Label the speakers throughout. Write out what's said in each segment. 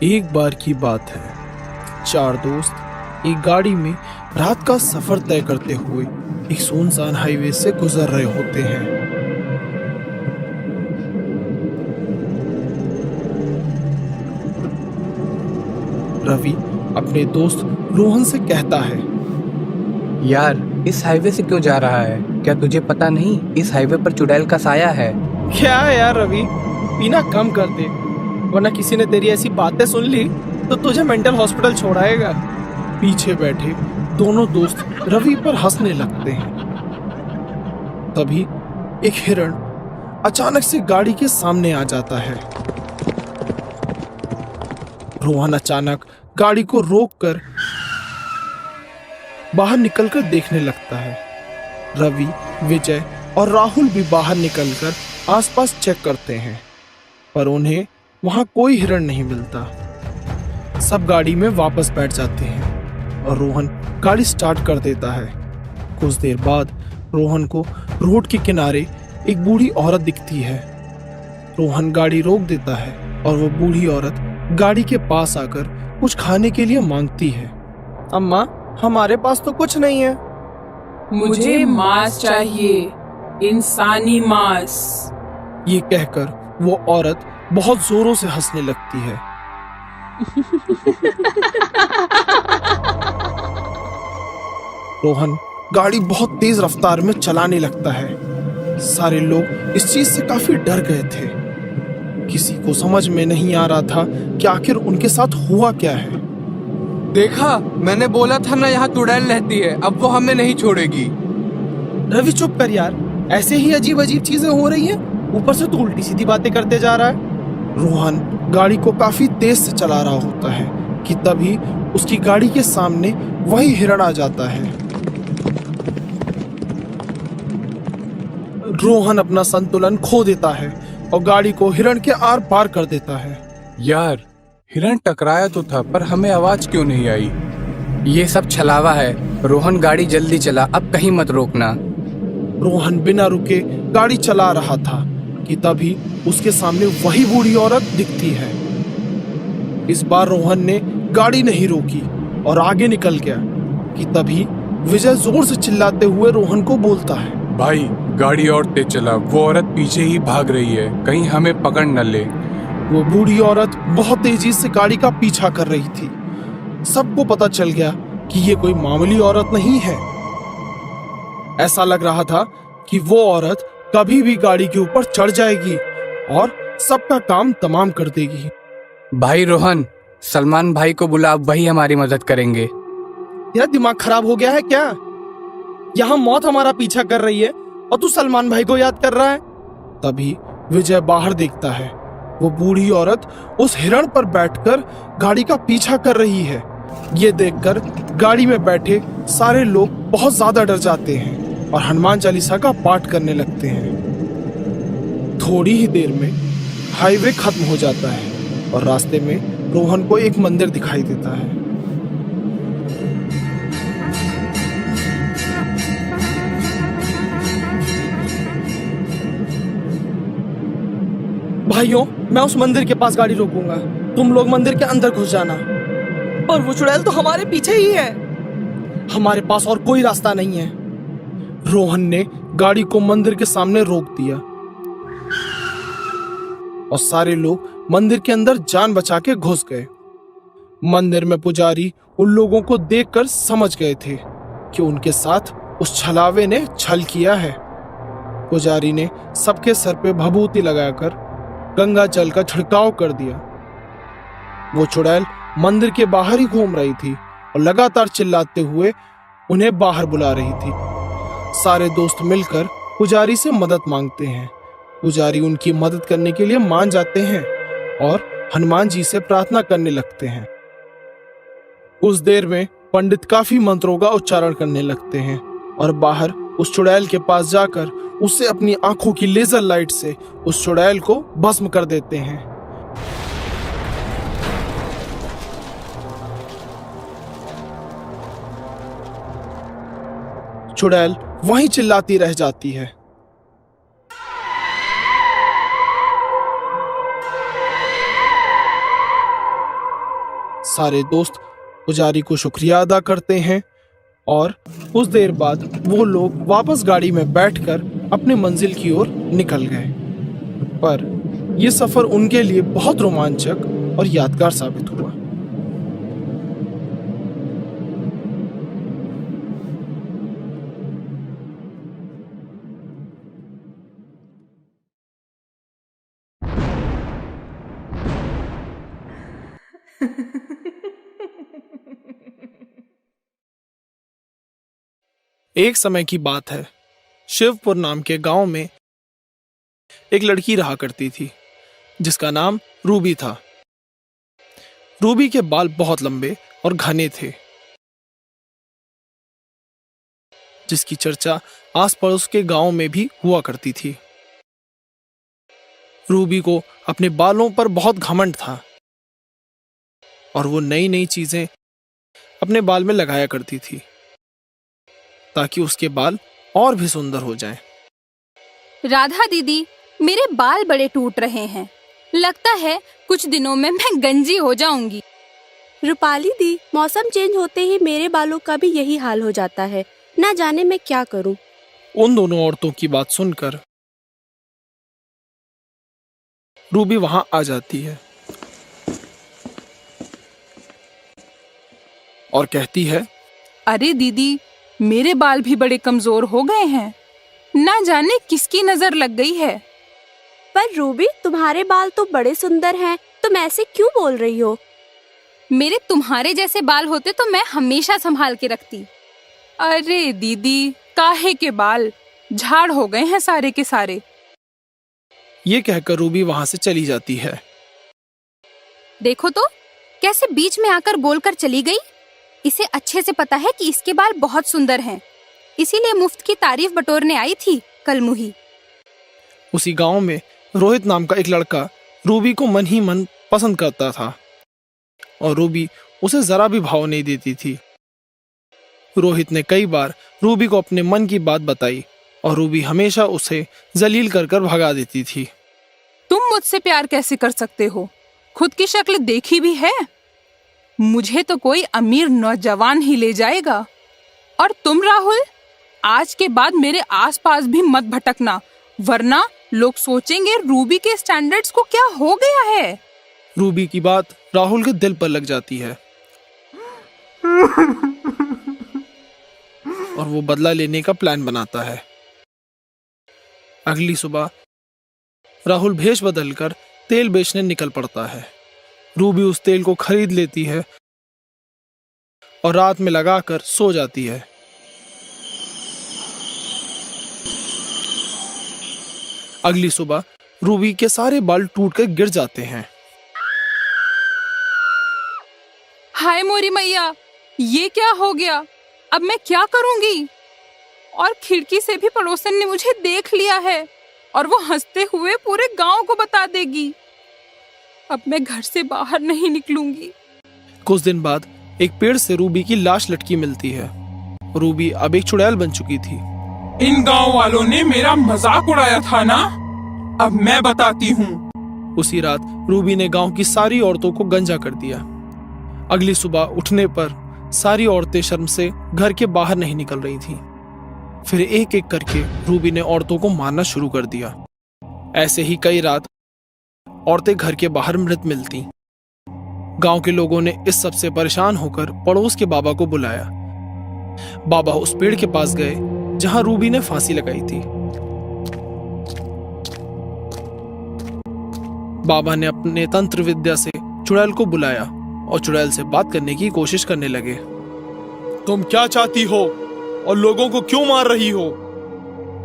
Speaker 1: एक बार की बात है, चार दोस्त एक गाड़ी में रात का सफर तय करते हुए एक सुनसान हाईवे से गुजर रहे होते हैं। रवि अपने दोस्त रोहन से कहता है,
Speaker 2: यार इस हाईवे से क्यों जा रहा है? क्या तुझे पता नहीं इस हाईवे पर चुड़ैल का साया है?
Speaker 1: क्या है यार रवि, पीना कम कर दे, वरना किसी ने तेरी ऐसी बातें सुन ली तो तुझे मेंटल हॉस्पिटल छोड़ाएगा। पीछे बैठे दोनों दोस्त रवि पर हंसने लगते हैं। तभी एक हिरण अचानक से गाड़ी के सामने आ जाता है। रोहन अचानक गाड़ी को रोककर बाहर निकलकर देखने लगता है। रवि, विजय और राहुल भी बाहर निकलकर आसपास चेक करते हैं, पर उन्हें वहां कोई हिरण नहीं मिलता। सब गाड़ी में वापस बैठ जाते हैं और रोहन गाड़ी स्टार्ट कर देता है। कुछ देर बाद रोहन को रोड के किनारे एक बूढ़ी औरत दिखती है। रोहन गाड़ी रोक देता है और वो बूढ़ी औरत गाड़ी के पास आकर कुछ खाने के लिए मांगती है। अम्मा, हमारे पास तो कुछ नहीं है।
Speaker 3: मुझे मांस चाहिए, इंसानी मांस।
Speaker 1: ये कहकर वो औरत बहुत जोरों से हंसने लगती है। रोहन गाड़ी बहुत तेज रफ्तार में चलाने लगता है। सारे लोग इस चीज से काफी डर गए थे। किसी को समझ में नहीं आ रहा था कि आखिर उनके साथ हुआ क्या है।
Speaker 4: देखा, मैंने बोला था ना यहाँ चुड़ैल रहती है, अब वो हमें नहीं छोड़ेगी।
Speaker 1: रवि चुप कर यार, ऐसे ही अजीब अजीब चीजें हो रही हैं, ऊपर से तू उल्टी सीधी बातें करते जा रहा है। रोहन गाड़ी को काफी तेज से चला रहा होता है कि तभी उसकी गाड़ी के सामने वही हिरण आ जाता है। रोहन अपना संतुलन खो देता है और गाड़ी को हिरण के आर पार कर देता है।
Speaker 4: यार, हिरण टकराया तो था, पर हमें आवाज क्यों नहीं आई?
Speaker 2: ये सब छलावा है। रोहन गाड़ी जल्दी चला, अब कहीं मत रोकना।
Speaker 1: रोहन बिना रुके गाड़ी चला रहा था कि तभी उसके सामने वही बूढ़ी औरत दिखती है। इस बार रोहन ने गाड़ी नहीं रोकी और आगे निकल गया कि तभी विजय जोर से चिल्लाते हुए रोहन को बोलता है,
Speaker 4: भाई गाड़ी और तेज चला, वो औरत पीछे ही भाग रही है, कहीं हमें पकड़ न ले।
Speaker 1: वो बूढ़ी औरत बहुत तेजी से गाड़ी का पीछा कर रही थी। सबको पता चल गया कि ये कोई मामूली औरत नहीं है। ऐसा लग रहा था कि वो औरत कभी भी गाड़ी के ऊपर चढ़ जाएगी और सबका काम तमाम कर देगी।
Speaker 2: भाई रोहन, सलमान भाई को बुला, वही हमारी मदद करेंगे।
Speaker 1: तेरा दिमाग खराब हो गया है क्या? यहाँ मौत हमारा पीछा कर रही है और तू सलमान भाई को याद कर रहा है। तभी विजय बाहर देखता है। वो बूढ़ी औरत उस हिरण पर बैठकर गाड़ी का पीछा कर रही है। ये देखकर गाड़ी में बैठे सारे लोग बहुत ज्यादा डर जाते हैं और हनुमान चालीसा का पाठ करने लगते हैं। थोड़ी ही देर में हाईवे खत्म हो जाता है और रास्ते में रोहन को एक मंदिर दिखाई देता है। भाइयों, मैं उस मंदिर के पास गाड़ी रोकूंगा, तुम लोग मंदिर के अंदर घुस जाना। पर वो चुड़ैल तो हमारे पीछे ही है। हमारे पास और कोई रास्ता नहीं है। रोहन ने गाड़ी को मंदिर के सामने रोक दिया और सारे लोग मंदिर के अंदर जान बचा के घुस गए। मंदिर में पुजारी उन लोगों को देखकर समझ गए थे कि उनके साथ उस छलावे ने छल किया है। पुजारी ने सबके सर पे भभूति लगाकर गंगा जल का छिड़काव कर दिया। वो चुड़ैल मंदिर के बाहर ही घूम रही थी और लगातार चिल्लाते हुए उन्हें बाहर बुला रही थी। सारे दोस्त मिलकर पुजारी से मदद मांगते हैं। पुजारी उनकी मदद करने के लिए मान जाते हैं और हनुमान जी से प्रार्थना करने लगते हैं। उस देर में पंडित काफी मंत्रों का उच्चारण करने लगते हैं और बाहर उस चुड़ैल के पास जाकर उससे अपनी आंखों की लेजर लाइट से उस चुड़ैल को भस्म कर देते हैं। चुड़ैल वहीं चिल्लाती रह जाती है। सारे दोस्त पुजारी को शुक्रिया अदा करते हैं और कुछ देर बाद वो लोग वापस गाड़ी में बैठकर अपने मंजिल की ओर निकल गए। पर यह सफर उनके लिए बहुत रोमांचक और यादगार साबित हुआ। एक समय की बात है, शिवपुर नाम के गांव में एक लड़की रहा करती थी जिसका नाम रूबी था। रूबी के बाल बहुत लंबे और घने थे, जिसकी चर्चा आस पड़ोस के गांव में भी हुआ करती थी। रूबी को अपने बालों पर बहुत घमंड था और वो नई नई चीजें अपने बाल में लगाया करती थी ताकि उसके बाल और भी सुंदर हो जाएं।
Speaker 5: राधा दीदी, मेरे बाल बड़े टूट रहे हैं। लगता है कुछ दिनों में मैं गंजी हो जाऊंगी।
Speaker 6: रूपाली दी, मौसम चेंज होते ही मेरे बालों का भी यही हाल हो जाता है। ना जाने मैं क्या करूं।
Speaker 1: उन दोनों औरतों की बात सुनकर रूबी वहां आ जाती है और कहती है,
Speaker 3: अरे दीदी, मेरे बाल भी बड़े कमजोर हो गए हैं। ना जाने किसकी नजर लग गई है।
Speaker 6: पर रूबी, तुम्हारे बाल तो बड़े सुंदर हैं, तुम ऐसे क्यों बोल रही हो?
Speaker 5: मेरे तुम्हारे जैसे बाल होते तो मैं हमेशा संभाल के रखती।
Speaker 3: अरे दीदी, काहे के बाल झाड़ हो गए हैं सारे के सारे।
Speaker 1: ये कहकर रूबी वहां से चली जाती है।
Speaker 5: देखो तो कैसे बीच में आकर बोलकर चली गई। इसे अच्छे से पता है कि इसके बाल बहुत सुंदर हैं, इसीलिए मुफ्त की तारीफ बटोरने आई थी कल मुही।
Speaker 1: उसी गांव में रोहित नाम का एक लड़का रूबी को मन ही मन पसंद करता था और रूबी उसे जरा भी भाव नहीं देती थी। रोहित ने कई बार रूबी को अपने मन की बात बताई और रूबी हमेशा उसे जलील कर कर भगा देती थी।
Speaker 3: तुम मुझसे प्यार कैसे कर सकते हो? खुद की शक्ल देखी भी है? मुझे तो कोई अमीर नौजवान ही ले जाएगा। और तुम राहुल, आज के बाद मेरे आसपास भी मत भटकना, वरना लोग सोचेंगे रूबी के स्टैंडर्ड्स को क्या हो गया है।
Speaker 1: रूबी की बात राहुल के दिल पर लग जाती है और वो बदला लेने का प्लान बनाता है। अगली सुबह राहुल भेष बदलकर तेल बेचने निकल पड़ता है। रूबी उस तेल को खरीद लेती है और रात में लगाकर सो जाती है। अगली सुबह रूबी के सारे बाल टूटकर गिर जाते हैं।
Speaker 3: हाय मोरी मैया, ये क्या हो गया? अब मैं क्या करूंगी? और खिड़की से भी पड़ोसन ने मुझे देख लिया है और वो हंसते हुए पूरे गांव को बता देगी। अब मैं घर से बाहर नहीं निकलूंगी।
Speaker 1: कुछ दिन बाद एक पेड़ से रूबी की लाश लटकी मिलती है। रूबी अब एक चुड़ैल बन चुकी थी।
Speaker 7: इन गांव वालों ने मेरा मजाक उड़ाया था ना, अब मैं बताती हूँ।
Speaker 1: उसी रात रूबी ने गांव की सारी औरतों को गंजा कर दिया। अगली सुबह उठने पर सारी औरतें शर्म से घर के बाहर नहीं निकल रही थीं। फिर एक एक करके रूबी ने औरतों को मारना शुरू कर दिया। ऐसे ही कई रात औरतें घर के बाहर मृत मिलती। गांव के लोगों ने इस सब से परेशान होकर पड़ोस के बाबा को बुलाया। बाबा उस पेड़ के पास गए जहां रूबी ने फांसी लगाई थी। बाबा ने अपने तंत्र विद्या से चुड़ैल को बुलाया और चुड़ैल से बात करने की कोशिश करने लगे। तुम क्या चाहती हो और लोगों को क्यों मार रही हो?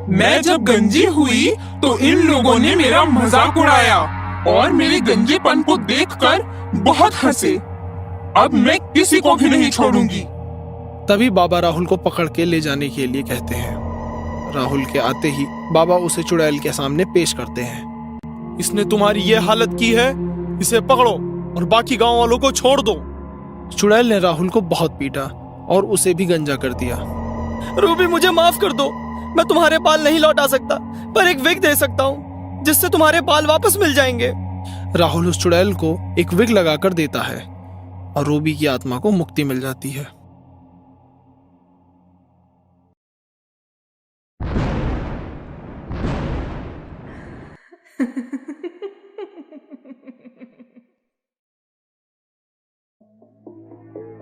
Speaker 7: मैं जब गंजी हुई तो इन लोगों ने मेरा मजाक उड़ाया और मेरे गंजेपन को देखकर बहुत हंसे। अब मैं किसी को भी नहीं छोड़ूंगी।
Speaker 1: तभी बाबा राहुल को पकड़ के ले जाने के लिए कहते हैं। राहुल के आते ही बाबा उसे चुड़ैल के सामने पेश करते हैं। इसने तुम्हारी ये हालत की है, इसे पकड़ो और बाकी गांव वालों को छोड़ दो। चुड़ैल ने राहुल को बहुत पीटा और उसे भी गंजा कर दिया।
Speaker 8: रूबी, मुझे माफ कर दो। मैं तुम्हारे बाल नहीं लौटा सकता, पर एक विग दे सकता हूँ जिससे तुम्हारे बाल वापस मिल जाएंगे।
Speaker 1: राहुल उस चुड़ैल को एक विग लगाकर देता है और रूबी की आत्मा को मुक्ति मिल जाती है।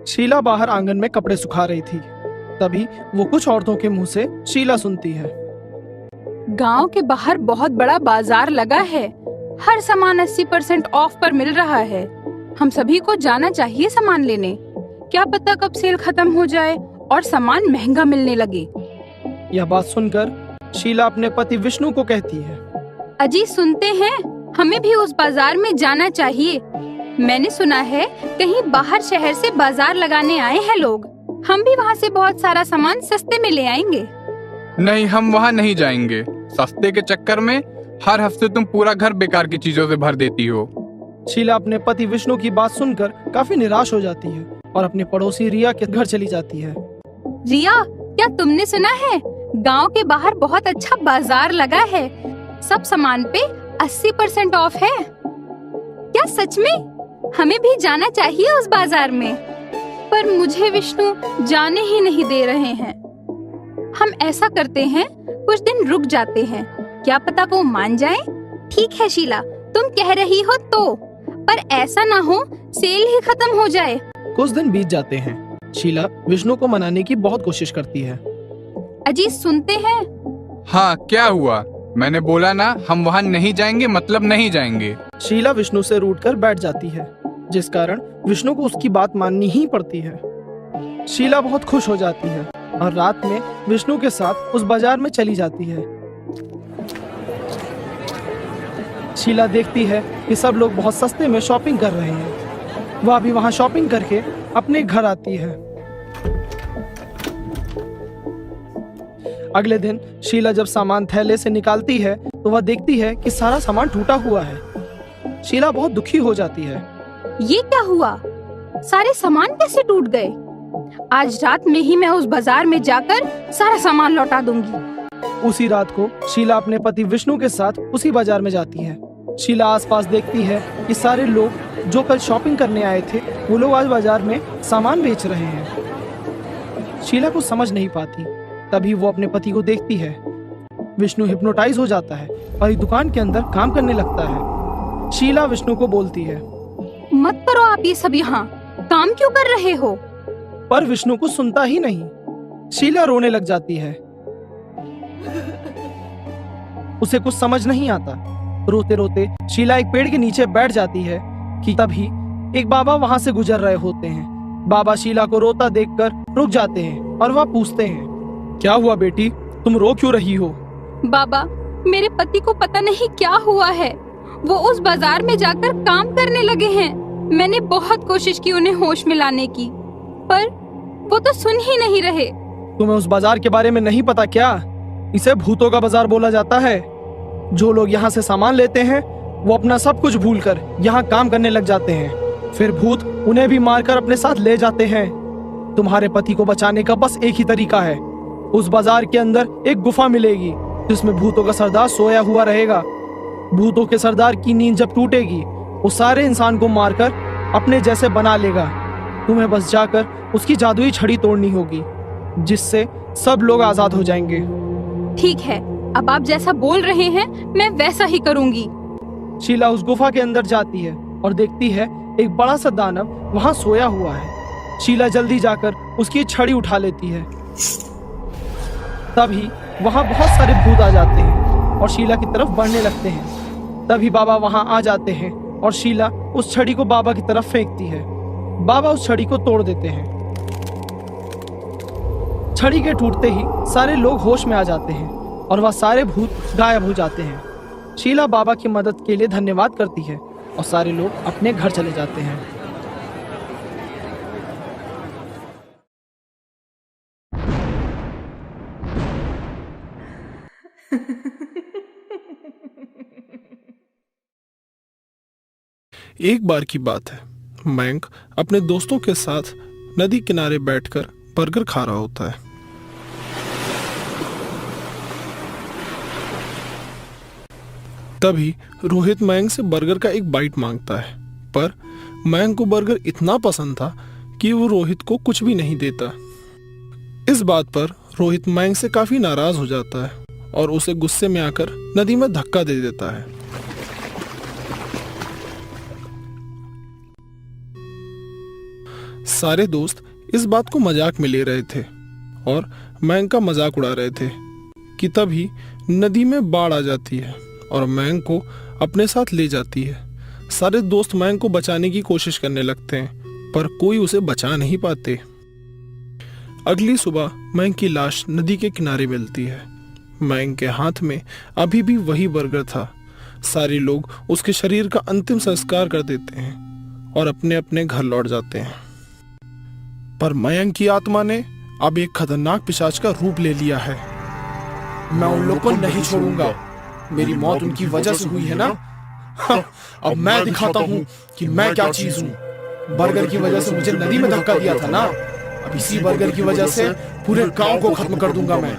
Speaker 1: शीला बाहर आंगन में कपड़े सुखा रही थी। तभी वो कुछ औरतों के मुंह से शीला सुनती है।
Speaker 3: गांव के बाहर बहुत बड़ा बाजार लगा है। हर सामान 80% ऑफ पर मिल रहा है। हम सभी को जाना चाहिए सामान लेने। क्या पता कब सेल खत्म हो जाए और सामान महंगा मिलने लगे।
Speaker 1: यह बात सुनकर शीला अपने पति विष्णु को कहती है,
Speaker 5: अजी सुनते हैं, हमें भी उस बाजार में जाना चाहिए। मैंने सुना है कहीं बाहर शहर से बाजार लगाने आए हैं लोग। हम भी वहाँ से बहुत सारा सामान सस्ते में ले आएंगे।
Speaker 4: नहीं, हम वहाँ नहीं जाएंगे। सस्ते के चक्कर में हर हफ्ते तुम पूरा घर बेकार की चीजों से भर देती हो।
Speaker 1: शीला अपने पति विष्णु की बात सुनकर काफी निराश हो जाती है और अपने पड़ोसी रिया के घर चली जाती है।
Speaker 5: रिया, क्या तुमने सुना है गांव के बाहर बहुत अच्छा बाजार लगा है। सब सामान पे 80% ऑफ है। क्या सच में? हमें भी जाना चाहिए उस बाजार में। पर मुझे विष्णु जाने ही नहीं दे रहे हैं। हम ऐसा करते हैं, कुछ दिन रुक जाते हैं, क्या पता वो मान जाएं? ठीक है शीला, तुम कह रही हो तो, पर ऐसा ना हो सेल ही खत्म हो जाए।
Speaker 1: कुछ दिन बीत जाते हैं। शीला विष्णु को मनाने की बहुत कोशिश करती है।
Speaker 5: अजी सुनते हैं?
Speaker 4: हाँ, क्या हुआ? मैंने बोला ना, हम वहाँ नहीं जाएंगे, मतलब नहीं जाएंगे।
Speaker 1: शीला विष्णु से रूठकर बैठ जाती है, जिस कारण विष्णु को उसकी बात माननी ही पड़ती है। शीला बहुत खुश हो जाती है और रात में विष्णु के साथ उस बाजार में चली जाती है। शीला देखती है कि सब लोग बहुत सस्ते में शॉपिंग कर रहे हैं। वह भी वहां शॉपिंग करके अपने घर आती है। अगले दिन शीला जब सामान थैले से निकालती है तो वह देखती है कि सारा सामान टूटा हुआ है। शीला बहुत दुखी हो जाती है।
Speaker 5: ये क्या हुआ? सारे सामान कैसे टूट गए? आज रात में ही मैं उस बाजार में जाकर सारा सामान लौटा दूंगी।
Speaker 1: उसी रात को शीला अपने पति विष्णु के साथ उसी बाजार में जाती है। शीला आसपास देखती है कि सारे लोग जो कल शॉपिंग करने आए थे वो लोग आज बाजार में सामान बेच रहे हैं। शीला को समझ नहीं पाती। तभी वो अपने पति को देखती है। विष्णु हिप्नोटाइज हो जाता है और एक दुकान के अंदर काम करने लगता है। शीला विष्णु को बोलती है,
Speaker 5: मत करो आप ये सब यहाँ, काम क्यों कर रहे हो?
Speaker 1: पर विष्णु को सुनता ही नहीं। शीला रोने लग जाती है। उसे कुछ समझ नहीं आता। रोते रोते शीला एक पेड़ के नीचे बैठ जाती है कि तभी एक बाबा वहां से गुजर रहे होते हैं। बाबा शीला को रोता देखकर रुक जाते हैं और वह पूछते हैं, क्या हुआ बेटी, तुम रो क्यों रही हो?
Speaker 5: बाबा, मेरे पति को पता नहीं क्या हुआ है। वो उस बाजार में जाकर काम करने लगे हैं। मैंने बहुत कोशिश की उन्हें होश में लाने की, पर वो तो सुन ही नहीं रहे।
Speaker 1: तुम्हें उस बाजार के बारे में नहीं पता क्या? इसे भूतों का बाजार बोला जाता है। जो लोग यहाँ से सामान लेते हैं वो अपना सब कुछ भूलकर यहाँ काम करने लग जाते हैं। फिर भूत उन्हें भी मारकर अपने साथ ले जाते हैं। तुम्हारे पति को बचाने का बस एक ही तरीका है। उस बाजार के अंदर एक गुफा मिलेगी जिसमें भूतों का सरदार सोया हुआ रहेगा। भूतों के सरदार की नींद जब टूटेगी वो सारे इंसान को मारकर अपने जैसे बना लेगा। तुम्हें बस जाकर उसकी जादुई छड़ी तोड़नी होगी, जिससे सब लोग आजाद हो जाएंगे।
Speaker 5: ठीक है, अब आप जैसा बोल रहे हैं मैं वैसा ही करूंगी।
Speaker 1: शीला उस गुफा के अंदर जाती है और देखती है एक बड़ा सा दानव वहां सोया हुआ है। शीला जल्दी जाकर उसकी छड़ी उठा लेती है। तभी वहां बहुत सारे भूत आ जाते हैं और शीला की तरफ बढ़ने लगते हैं। तभी बाबा वहां आ जाते हैं और शीला उस छड़ी को बाबा की तरफ फेंकती है। बाबा उस छड़ी को तोड़ देते हैं। छड़ी के टूटते ही सारे लोग होश में आ जाते हैं और वह सारे भूत गायब हो जाते हैं। शीला बाबा की मदद के लिए धन्यवाद करती है और सारे लोग अपने घर चले जाते हैं। एक बार की बात है, मयंक अपने दोस्तों के साथ नदी किनारे बैठकर बर्गर खा रहा होता है। तभी रोहित मयंक से बर्गर का एक बाइट मांगता है, पर मयंक को बर्गर इतना पसंद था कि वो रोहित को कुछ भी नहीं देता। इस बात पर रोहित मयंक से काफी नाराज हो जाता है और उसे गुस्से में आकर नदी में धक्का दे देता है। सारे दोस्त इस बात को मजाक में ले रहे थे और मयंक का मजाक उड़ा रहे थे कि तभी नदी में बाढ़ आ जाती है और मयंक को अपने साथ ले जाती है। सारे दोस्त मयंक को बचाने की कोशिश करने लगते हैं पर कोई उसे बचा नहीं पाते। अगली सुबह मयंक की लाश नदी के किनारे मिलती है। मयंक के हाथ में अभी भी वही बर्गर था। सारे लोग उसके शरीर का अंतिम संस्कार कर देते हैं और अपने अपने घर लौट जाते हैं। पर मयंक की आत्मा ने अब एक खतरनाक पिशाच का रूप ले लिया है। मैं उन लोगों को नहीं छोड़ूंगा। मेरी मौत उनकी वजह से हुई है ना? अब मैं दिखाता हूँ कि मैं क्या चीज हूँ। बर्गर की वजह से मुझे नदी में धक्का दिया था ना, अब इसी बर्गर की वजह से पूरे गांव को खत्म कर दूंगा मैं।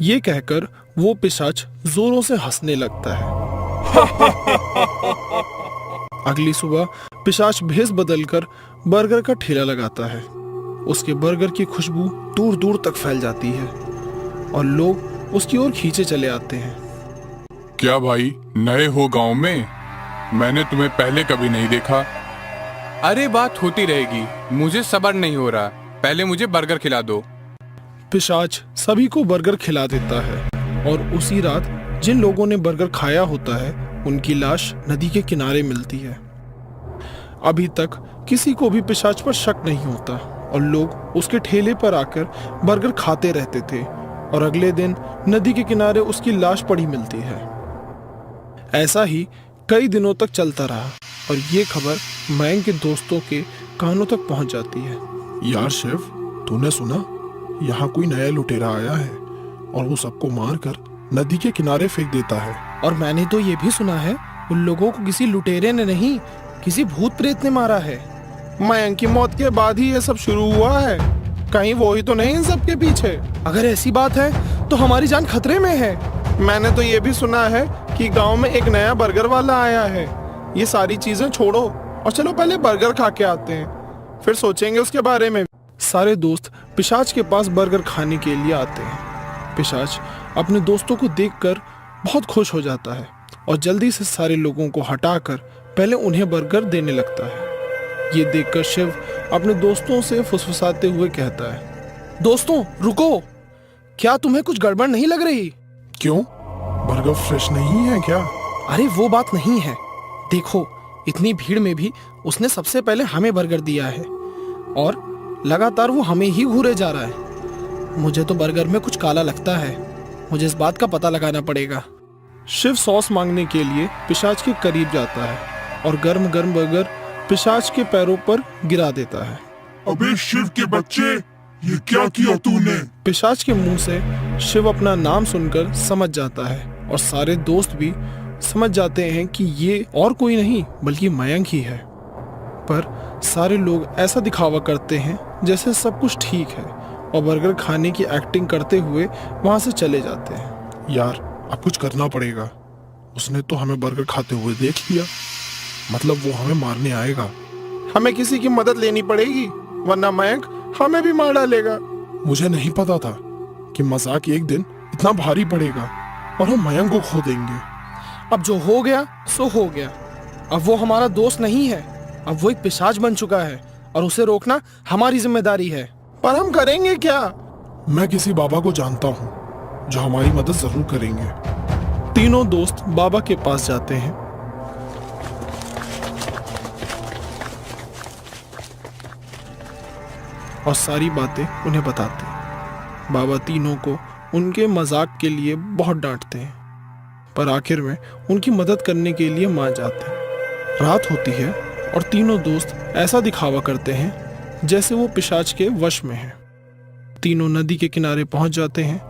Speaker 1: ये कहकर वो पिशाच जोरों से हंसने लगता है। अगली सुबह पिशाच भेष बदलकर बर्गर का ठेला लगाता है। उसके बर्गर की खुशबू दूर दूर तक फैल जाती है और लोग उसकी ओर खींचे चले आते हैं।
Speaker 7: क्या भाई, नए हो गांव में? मैंने तुम्हें पहले कभी नहीं देखा।
Speaker 4: अरे बात होती रहेगी, मुझे सब्र नहीं हो रहा, पहले मुझे बर्गर खिला दो।
Speaker 1: पिशाच सभी को बर्गर खिला देता है और उसी रात जिन लोगों ने बर्गर खाया होता है उनकी लाश नदी के किनारे मिलती है। अभी तक किसी को भी पिशाच पर शक नहीं होता और लोग उसके ठेले पर आकर बर्गर खाते रहते थे और अगले दिन नदी के किनारे उसकी लाश पड़ी मिलती है। ऐसा ही कई दिनों तक चलता रहा और ये खबर मयंक के दोस्तों के कानों तक पहुंच जाती है।
Speaker 9: यार शिव, तूने सुना? यहाँ कोई नया लुटेरा आया है और वो सबको मारकर नदी के किनारे फेंक देता है।
Speaker 1: और मैंने तो ये भी सुना है उन लोगों को किसी लुटेरे ने नहीं, किसी भूत प्रेत ने मारा है। मयंक की मौत के बाद ही ये सब शुरू हुआ है। कहीं वो ही तो नहीं इन सब के पीछे? अगर ऐसी बात है तो हमारी जान खतरे में है। मैंने तो ये भी सुना है कि गांव में एक नया बर्गर वाला आया है। ये सारी चीजें छोड़ो और चलो पहले बर्गर खा के आते हैं, फिर सोचेंगे उसके बारे में। सारे दोस्त पिशाच के पास बर्गर खाने के लिए आते हैं। पिशाच अपने दोस्तों को देखकर बहुत खुश हो जाता है और जल्दी से सारे लोगों को हटाकर पहले उन्हें बर्गर देने लगता है। ये देखकर शिव अपने दोस्तों से फुसफुसाते हुए कहता है, दोस्तों रुको, क्या तुम्हें कुछ गड़बड़ नहीं लग रही?
Speaker 9: क्यों? बर्गर फ्रेश नहीं है क्या?
Speaker 1: अरे वो बात नहीं है, देखो इतनी भीड़ में भी उसने सबसे पहले हमें बर्गर दिया है और लगातार वो हमें ही घूरे जा रहा है। मुझे तो बर्गर में कुछ काला लगता है, मुझे इस बात का पता लगाना पड़ेगा। शिव सॉस मांगने के लिए पिशाच के करीब जाता है और गर्म गर्म बर्गर पिशाच के पैरों पर गिरा देता है।
Speaker 7: अबे शिव के बच्चे, ये क्या किया तूने?
Speaker 1: पिशाच के मुंह से शिव अपना नाम सुनकर समझ जाता है और सारे दोस्त भी समझ जाते हैं कि ये और कोई नहीं बल्कि मयंक ही है। पर सारे लोग ऐसा दिखावा करते हैं जैसे सब कुछ ठीक है और बर्गर खाने की एक्टिंग करते हुए वहां से चले जाते हैं।
Speaker 9: यार अब कुछ करना पड़ेगा। उसने तो हमें बर्गर खाते हुए देख लिया, मतलब वो हमें मारने आएगा।
Speaker 1: हमें किसी की मदद लेनी पड़ेगी वरना मयंक हमें भी मार डालेगा।
Speaker 9: मुझे नहीं पता था कि मजाक एक दिन इतना भारी पड़ेगा और हम मयंक को खो देंगे।
Speaker 1: अब जो हो गया सो हो गया। अब वो हमारा दोस्त नहीं है, अब वो एक पिशाच बन चुका है और उसे रोकना हमारी जिम्मेदारी है। पर हम करेंगे क्या?
Speaker 9: मैं किसी बाबा को जानता हूँ जो हमारी मदद जरूर करेंगे।
Speaker 1: तीनों दोस्त बाबा के पास जाते हैं। और सारी बातें उन्हें बताते हैं। बाबा तीनों को उनके मजाक के लिए बहुत डांटते हैं पर आखिर में उनकी मदद करने के लिए मान जाते हैं। रात होती है और तीनों दोस्त ऐसा दिखावा करते हैं जैसे वो पिशाच के वश में हैं। तीनों नदी के किनारे पहुंच जाते हैं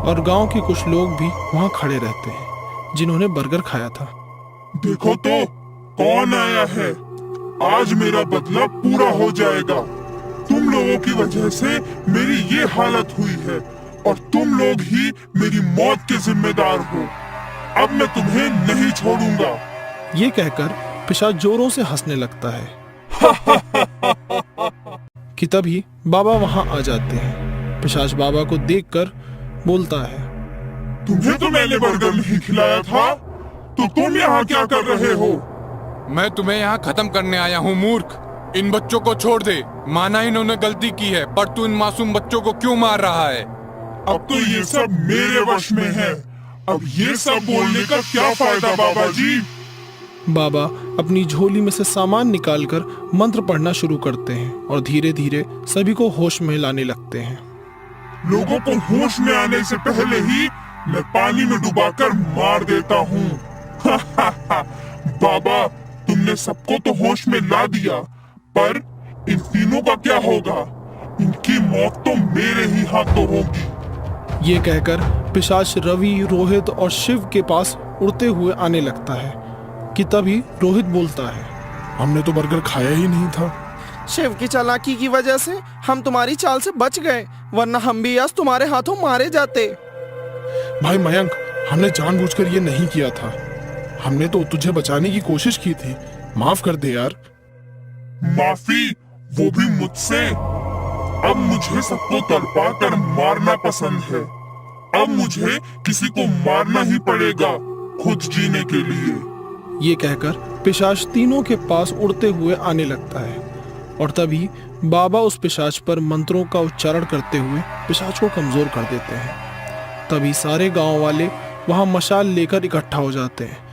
Speaker 1: और गांव के कुछ लोग भी वहां खड़े रहते हैं जिन्होंने बर्गर खाया था।
Speaker 7: देखो तो कौन आया है, आज मेरा बदला पूरा हो जाएगा। तुम लोगों की वजह से मेरी ये हालत हुई है और तुम लोग ही मेरी मौत के जिम्मेदार हो। अब मैं तुम्हें नहीं छोड़ूंगा।
Speaker 1: ये कहकर पिशाच जोरों से हंसने लगता है कि तभी बाबा वहां आ जाते हैं। पिशाच बाबा को देखकर बोलता है,
Speaker 7: तुम्हें तो मैंने बर्गर नहीं खिलाया था, तो तुम यहाँ क्या कर रहे हो?
Speaker 4: मैं तुम्हें यहाँ खत्म करने आया हूँ मूर्ख। इन बच्चों को छोड़ दे। माना इन्होंने गलती की है, पर तू इन मासूम बच्चों को क्यों मार रहा है?
Speaker 7: अब तो ये सब मेरे वश में है। अब ये सब बोलने का क्या फायदा बाबा जी?
Speaker 1: बाबा अपनी झोली में से सामान निकालकर मंत्र पढ़ना शुरू करते हैं और धीरे धीरे सभी को होश में लाने लगते हैं।
Speaker 7: लोगों को होश में आने से पहले ही मैं पानी में डुबाकर मार देता हूँ। बाबा, तुमने सबको तो होश में ला दिया, पर इन तीनों का क्या होगा? इनकी मौत तो मेरे ही हाथों होगी।
Speaker 1: ये कहकर पिशाच रवि, रोहित और शिव के पास उड़ते हुए आने लगता है कि तभी रोहित बोलता है,
Speaker 9: हमने तो बर्गर खाया ही नहीं था।
Speaker 8: शिव की चालाकी की वजह से हम तुम्हारी चाल से बच गए, वरना हम भी आज तुम्हारे हाथों मारे जाते।
Speaker 9: भाई मयंक, हमने जानबूझकर ये नहीं किया था। हमने तो तुझे बचाने की कोशिश की थी। माफ कर दे यार।
Speaker 7: माफी, वो भी मुझसे? अब मुझे सबको तड़पा कर मारना पसंद है। अब मुझे किसी को मारना ही पड़ेगा खुद जीने के लिए।
Speaker 1: ये कहकर पिशाच तीनों के पास उड़ते हुए आने लगता है और तभी बाबा उस पिशाच पर मंत्रों का उच्चारण करते हुए पिशाच को कमजोर कर देते हैं। तभी सारे गांव वाले वहां मशाल लेकर इकट्ठा हो जाते हैं।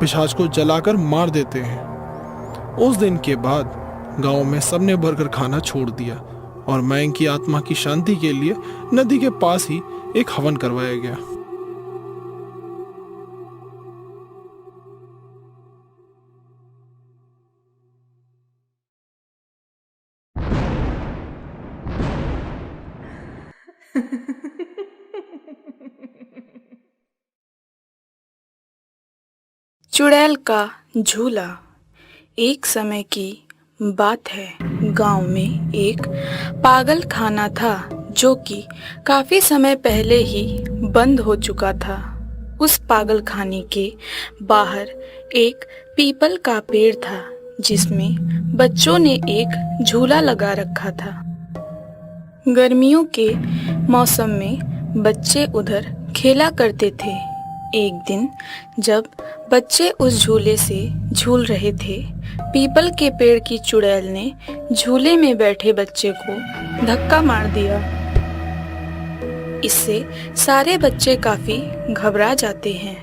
Speaker 1: पिशाच को जलाकर मार देते हैं। उस दिन के बाद गांव में सबने बर्गर खाना छोड़ दिया और मयंक की आत्मा की शांति के लिए नदी के पास ही एक हवन करवाया गया।
Speaker 10: चुड़ैल का झूला। एक समय की बात है, गांव में एक पागल खाना था जो कि काफी समय पहले ही बंद हो चुका था। उस पागल खाने के बाहर एक पीपल का पेड़ था जिसमें बच्चों ने एक झूला लगा रखा था। गर्मियों के मौसम में बच्चे उधर खेला करते थे। एक दिन जब बच्चे उस झूले से झूल रहे थे, पीपल के पेड़ की चुड़ैल ने झूले में बैठे बच्चे को धक्का मार दिया। इससे सारे बच्चे काफी घबरा जाते हैं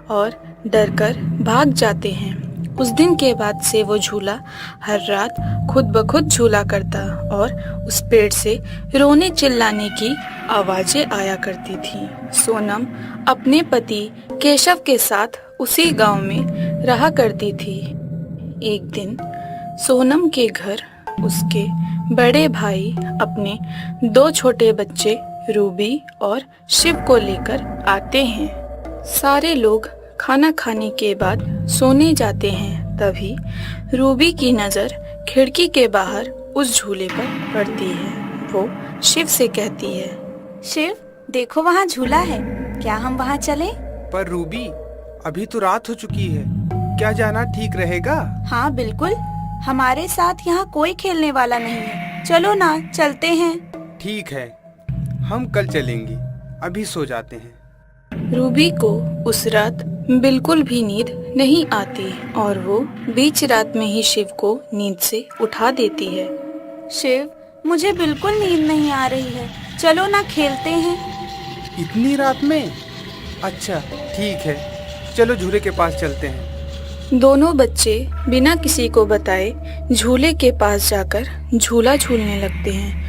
Speaker 10: और डरकर भाग जाते हैं। उस दिन के बाद से वो झूला हर रात खुद ब खुद झूला करता और उस पेड़ से रोने चिल्लाने की आवाजें आया करती थी। सोनम अपने पति केशव के साथ उसी गांव में रहा करती थी। एक दिन सोनम के घर उसके बड़े भाई अपने दो छोटे बच्चे रूबी और शिव को लेकर आते हैं। सारे लोग खाना खाने के बाद सोने जाते हैं। तभी रूबी की नजर खिड़की के बाहर उस झूले पर पड़ती है। वो शिव से कहती है,
Speaker 11: शिव देखो वहाँ झूला है, क्या हम वहाँ चलें?
Speaker 12: पर रूबी, अभी तो रात हो चुकी है, क्या जाना ठीक रहेगा?
Speaker 11: हाँ बिल्कुल, हमारे साथ यहाँ कोई खेलने वाला नहीं है, चलो ना चलते हैं।
Speaker 12: ठीक है, हम कल चलेंगे, अभी सो जाते हैं।
Speaker 10: रूबी को उस रात बिल्कुल भी नींद नहीं आती और वो बीच रात में ही शिव को नींद से उठा देती है।
Speaker 11: शिव, मुझे बिल्कुल नींद नहीं आ रही है, चलो ना खेलते हैं।
Speaker 12: इतनी रात में? अच्छा ठीक है, चलो झूले के पास चलते हैं।
Speaker 10: दोनों बच्चे बिना किसी को बताए झूले के पास जाकर झूला झूलने लगते हैं।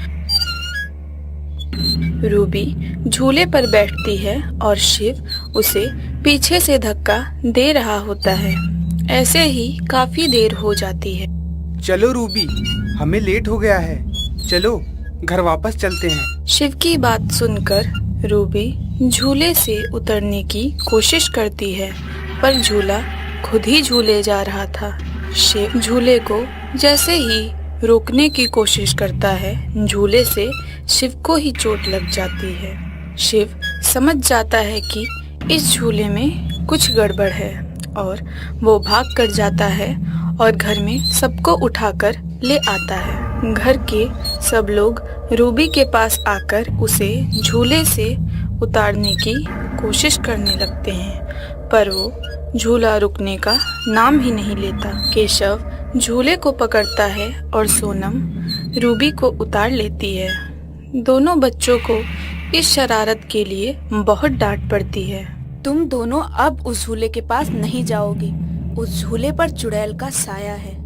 Speaker 10: रूबी झूले पर बैठती है और शिव उसे पीछे से धक्का दे रहा होता है। ऐसे ही काफी देर हो जाती है।
Speaker 12: चलो रूबी, हमें लेट हो गया है, चलो घर वापस चलते हैं।
Speaker 10: शिव की बात सुनकर रूबी झूले से उतरने की कोशिश करती है, पर झूला खुद ही झूले जा रहा था। शिव झूले को जैसे ही रोकने की कोशिश करता है, झूले से शिव को ही चोट लग जाती है। शिव समझ जाता है कि इस झूले में कुछ गड़बड़ है और वो भाग कर जाता है और घर में सबको उठाकर ले आता है। घर के सब लोग रूबी के पास आकर उसे झूले से उतारने की कोशिश करने लगते हैं, पर वो झूला रुकने का नाम ही नहीं लेता। केशव झूले को पकड़ता है और सोनम रूबी को उतार लेती है। दोनों बच्चों को इस शरारत के लिए बहुत डांट पड़ती है।
Speaker 11: तुम दोनों अब उस झूले के पास नहीं जाओगी, उस झूले पर चुड़ैल का साया है।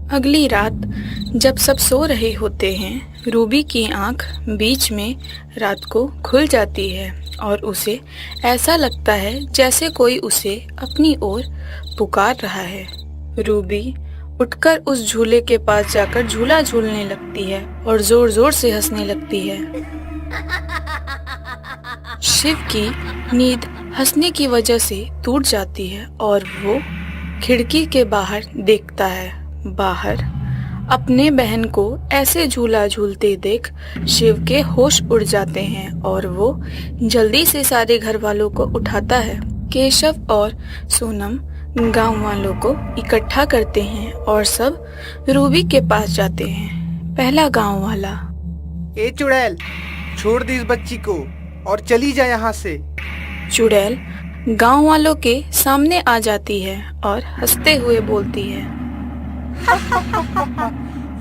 Speaker 10: अगली रात जब सब सो रहे होते हैं, रूबी की आंख बीच में रात को खुल जाती है और उसे ऐसा लगता है जैसे कोई उसे अपनी ओर पुकार रहा है। रूबी उठकर उस झूले के पास जाकर झूला झूलने लगती है और जोर जोर से हंसने लगती है। शिव की नींद हंसने की वजह से टूट जाती है और वो खिड़की के बाहर देखता है। बाहर अपने बहन को ऐसे झूला झूलते देख शिव के होश उड़ जाते हैं और वो जल्दी से सारे घर वालों को उठाता है। केशव और सोनम गांव वालों को इकट्ठा करते हैं और सब रूबी के पास जाते हैं। पहला गांव वाला,
Speaker 12: ए चुड़ैल, छोड़ दे इस बच्ची को और चली जा यहाँ से।
Speaker 10: चुड़ैल गांव वालों के सामने आ जाती है और हंसते हुए बोलती है,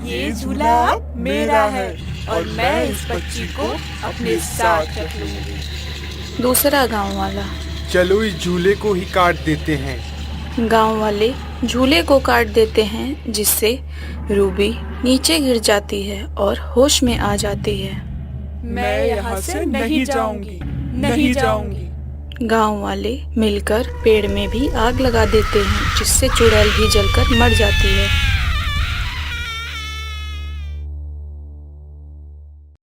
Speaker 11: ये झूला मेरा है और मैं इस बच्ची को अपने साथ रख लूंगी।
Speaker 10: दूसरा गांव वाला,
Speaker 12: चलो इस झूले को ही काट देते हैं।
Speaker 10: गांव वाले झूले को काट देते हैं जिससे रूबी नीचे गिर जाती है और होश में आ जाती है।
Speaker 11: मैं यहाँ से नहीं जाऊंगी, नहीं जाऊंगी।
Speaker 10: गांव वाले मिलकर पेड़ में भी आग लगा देते हैं जिससे चुड़ैल भी जलकर मर जाती है।